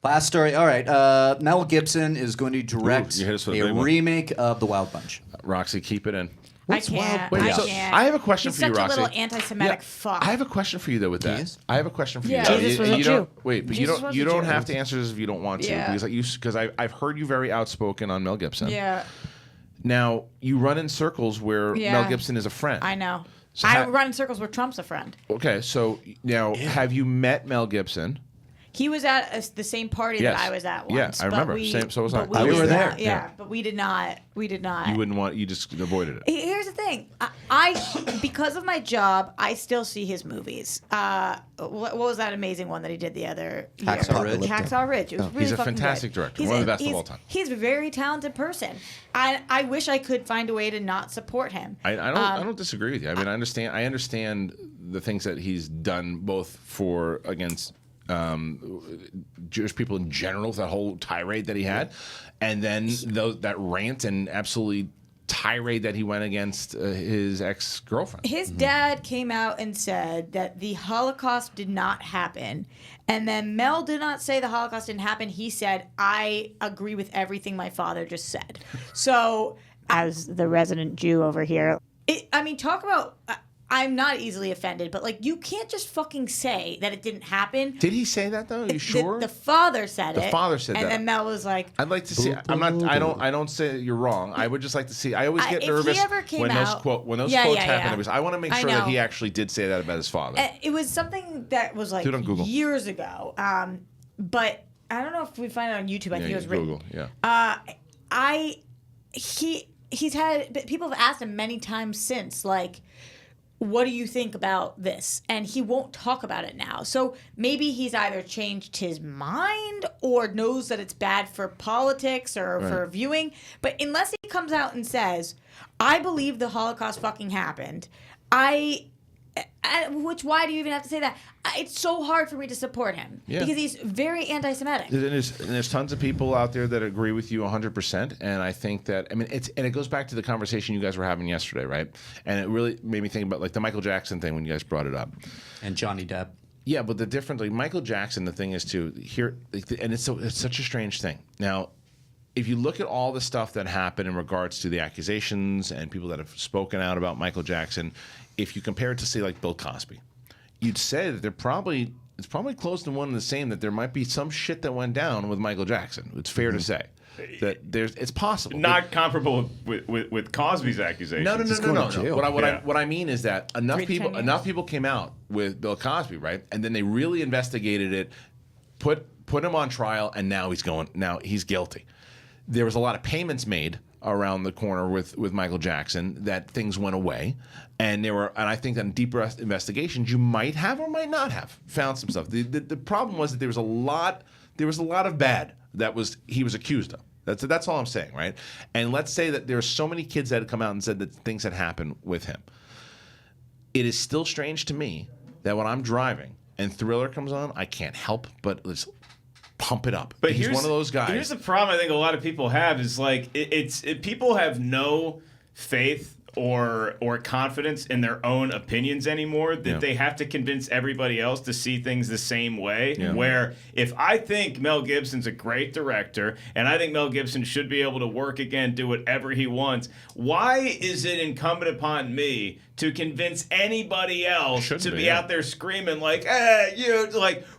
Last story. All right. Mel Gibson is going to direct a remake of The Wild Bunch. Roxy, keep it in. I can't. Wait, I so can't. I have a question He's for you, such Roxy. a little anti-Semitic fuck. I have a question for you though with that. is? I have a question for you. Yeah. though. Jesus was a you Jew. don't wait, but Jesus you was a don't Jew. have to answer this if you don't want to Yeah. because I've heard you very outspoken on Mel Gibson. Yeah, Now you run in circles where Yeah. Mel Gibson is a friend. I know. So I run in circles where Trump's a friend. Okay, so now have you met Mel Gibson? He was at the same party Yes. that I was at Yeah, once. I remember. But Same- so was I. but We were did there. not- Yeah. Yeah, but we did not. We did not. You wouldn't want. You just avoided it. Here's the thing. I because of my job, I still see his movies. What was that amazing one that he did the other year? Hacksaw Ridge. Hacksaw Ridge. It was really He's a fucking fantastic good. director. One of the best of all time. He's a very talented person. I wish I could find a way to not support him. I don't disagree with you. I mean, I understand the things that he's done both for against Jewish people in general, that whole tirade that he had, and then that rant and absolutely tirade that he went against his ex-girlfriend. His dad came out and said that the Holocaust did not happen. And then Mel did not say the Holocaust didn't happen. He said, I agree with everything my father just said. So, as the resident Jew over here, talk about... I'm not easily offended, but like you can't just fucking say that it didn't happen. Did he say that though? Are you sure? The father said it. The father said that. And then Mel was like, I'd like to see. I don't say you're wrong. I would just like to see. I always get if nervous he ever came when those out- quotes Yeah, happen. yeah. Because I want to make I sure that know. he actually did say that about his father. it was something that was like Do it on Google. years ago. But I don't know if we find it on YouTube. I think it was Google. written. Yeah. He's had people have asked him many times since, like, what do you think about this? And he won't talk about it now. So maybe he's either changed his mind or knows that it's bad for politics or for viewing. But unless he comes out and says, I believe the Holocaust fucking happened, which why do you even have to say that? It's so hard for me to support him because he's very anti-Semitic. And there's tons of people out there that agree with you 100%, and I think that it goes back to the conversation you guys were having yesterday, right? And it really made me think about like the Michael Jackson thing when you guys brought it up. And Johnny Depp. Yeah, but the difference, like Michael Jackson, the thing is too here, and it's such a strange thing. Now, if you look at all the stuff that happened in regards to the accusations and people that have spoken out about Michael Jackson, if you compare it to say like Bill Cosby, you'd say that it's probably close to one and the same, that there might be some shit that went down with Michael Jackson. It's fair to say that it's possible. Not comparable with Cosby's accusations. No. What I mean is that enough 3 to 10 people came out with Bill Cosby, right? And then they really investigated it, put him on trial, and now he's guilty. There was a lot of payments made around the corner with Michael Jackson that things went away, and I think that in deeper investigations you might have or might not have found some stuff. The problem was that there was a lot of bad that he was accused of. That's all I'm saying, right? And let's say that there are so many kids that had come out and said that things had happened with him. It is still strange to me that when I'm driving and Thriller comes on, I can't help but let's pump it up. But he's one of those guys. Here's the problem I think a lot of people have is like people have no faith or confidence in their own opinions anymore, that they have to convince everybody else to see things the same way. Yeah. Where if I think Mel Gibson's a great director and I think Mel Gibson should be able to work again, do whatever he wants, why is it incumbent upon me to convince anybody else to be out there screaming like,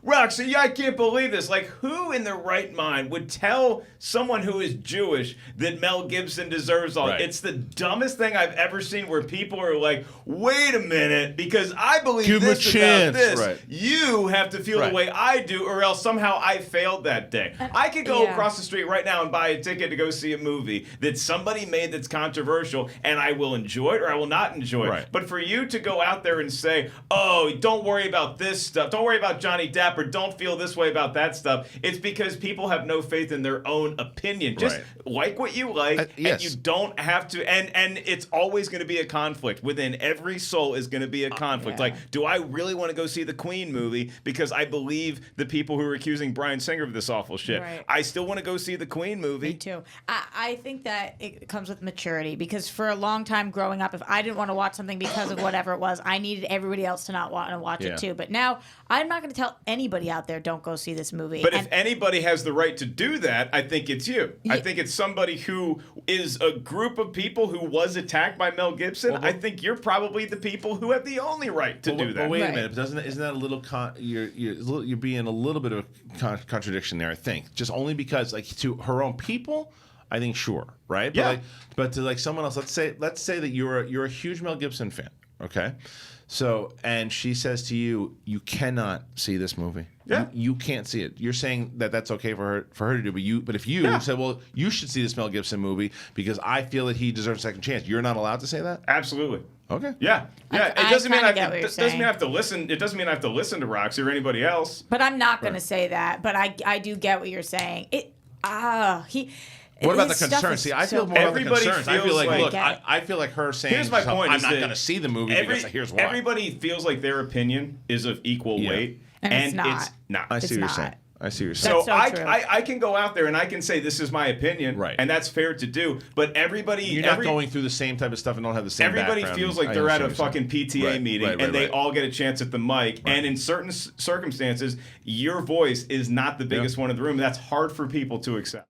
Roxy, I can't believe this. Like, who in their right mind would tell someone who is Jewish that Mel Gibson deserves all? Right. It's the dumbest thing I've ever seen, where people are like, wait a minute, because I believe Give him a this chance. about this. Right. You have to feel Right. the way I do, or else somehow I failed that day. I could go across the street right now and buy a ticket to go see a movie that somebody made that's controversial, and I will enjoy it or I will not enjoy it. Right. But for you to go out there and say, oh, don't worry about this stuff, don't worry about Johnny Depp, or don't feel this way about that stuff, it's because people have no faith in their own opinion. Just like what you like, yes. and you don't have to, and it's always always going to be a conflict. Within every soul is going to be a conflict. Yeah. Like, do I really want to go see the Queen movie because I believe the people who are accusing Bryan Singer of this awful shit? Right. I still want to go see the Queen movie. Me too. I think that it comes with maturity, because for a long time growing up, if I didn't want to watch something because of whatever it was, I needed everybody else to not want to watch it too. But now I'm not going to tell anybody out there, don't go see this movie. But if anybody has the right to do that, I think it's you. I think it's somebody who is a group of people who was attacked by Mel Gibson. I think you're probably the people who have the only right to do that. But wait a minute, isn't that a little you're being a little bit of a contradiction there? I think just only because like to her own people, I think sure, right? Yeah. But to like someone else, let's say that you're a huge Mel Gibson fan, okay? So, and she says to you, you cannot see this movie. Yeah. You can't see it. You're saying that that's okay for her to do, but if you said, well, you should see this Mel Gibson movie because I feel that he deserves a second chance, you're not allowed to say that? Absolutely. Okay. Yeah. Yeah. I It doesn't mean kinda I get what you're doesn't mean saying. I have to listen. It doesn't mean I have to listen to Roxy or anybody else. But I'm not going to say that. But I do get what you're saying. What about the his stuff concern? is See, I feel so more about the Everybody concerns. I feel feels like, like- look, I feel like her saying, Here's my point: I'm is not that going to see the movie because here's why. Everybody feels like their opinion is of equal weight, And it's not. I see what you're not. saying. I see what you're saying. So, That's so true. I can go out there and I can say this is my opinion, Right. and that's fair to do. But everybody, You're not going through the same type of stuff and don't have the same everybody background. feels like I they're at a understand what you're fucking saying. PTA Right, meeting, right, and they right. all get a chance at the mic. And in certain circumstances, your voice is not the biggest one in the room. That's hard for people to accept.